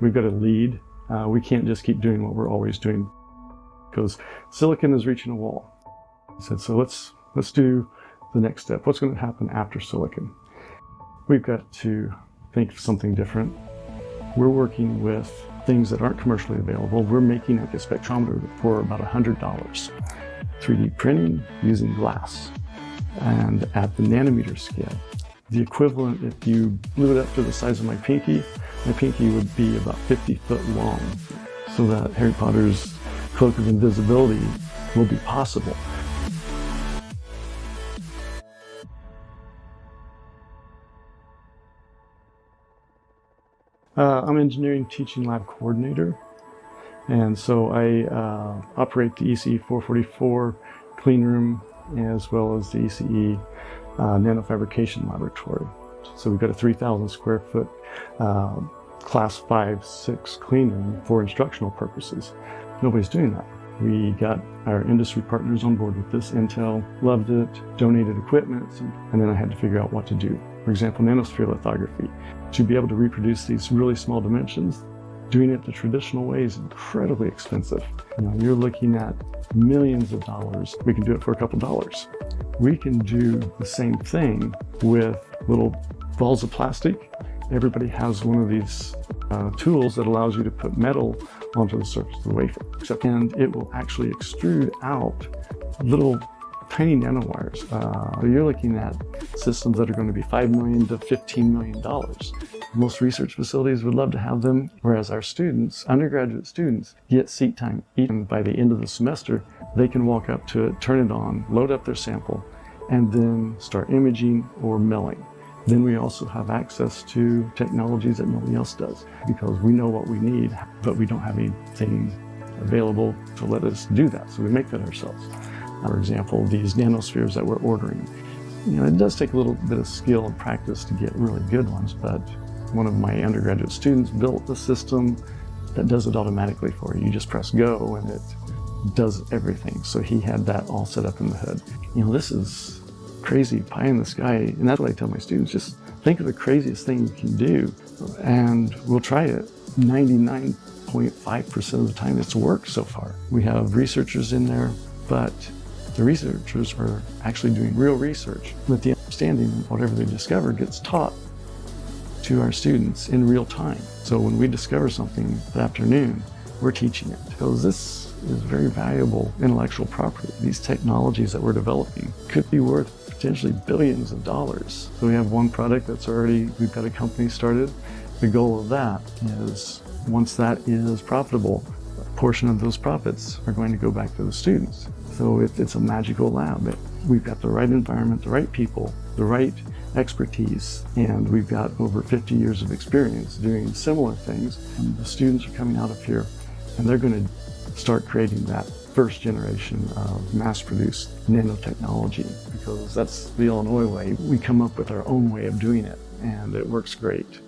We've got to lead. We can't just keep doing what we're always doing because silicon is reaching a wall. I said, so let's do the next step. What's going to happen after silicon? We've got to think of something different. We're working with things that aren't commercially available. We're making like a spectrometer for about $100. 3D printing using glass and at the nanometer scale. The equivalent, if you blew it up to the size of my pinky would be about 50 foot long, so that Harry Potter's cloak of invisibility will be possible. I'm engineering teaching lab coordinator, and so I operate the ECE 444 clean room as well as the ECE Nano Fabrication laboratory. So we've got a 3,000 square foot class 5-6 clean room for instructional purposes. Nobody's doing that. We got our industry partners on board with this. Intel loved it, donated equipment, and then I had to figure out what to do. For example, nanosphere lithography. To be able to reproduce these really small dimensions, doing it the traditional way is incredibly expensive. You're looking at millions of dollars. We can do it for a couple dollars. We can do the same thing with little balls of plastic. Everybody has one of these tools that allows you to put metal onto the surface of the wafer. And it will actually extrude out little tiny nanowires. You're looking at systems that are going to be $5 million to $15 million. Most research facilities would love to have them, whereas our students, undergraduate students, get seat time. Even by the end of the semester, they can walk up to it, turn it on, load up their sample, and then start imaging or milling. Then we also have access to technologies that nobody else does because we know what we need, but we don't have anything available to let us do that. So we make that ourselves. For example, these nanospheres that we're ordering. It does take a little bit of skill and practice to get really good ones, but one of my undergraduate students built a system that does it automatically for you. You just press go and it does everything. So he had that all set up in the hood. This is crazy, pie in the sky, and that's what I tell my students. Just think of the craziest thing you can do, and we'll try it. 99.5% of the time it's worked so far. We have researchers in there, but the researchers are actually doing real research. But the understanding of whatever they discover gets taught to our students in real time. So when we discover something that afternoon, we're teaching it. Because this is very valuable intellectual property. These technologies that we're developing could be worth potentially billions of dollars. So we have one product we've got a company started. The goal of that is, once that is profitable, a portion of those profits are going to go back to the students. So it's a magical lab. We've got the right environment, the right people, the right expertise, and we've got over 50 years of experience doing similar things. And the students are coming out of here and they're going to start creating that first generation of mass-produced nanotechnology, because that's the Illinois way. We come up with our own way of doing it, and it works great.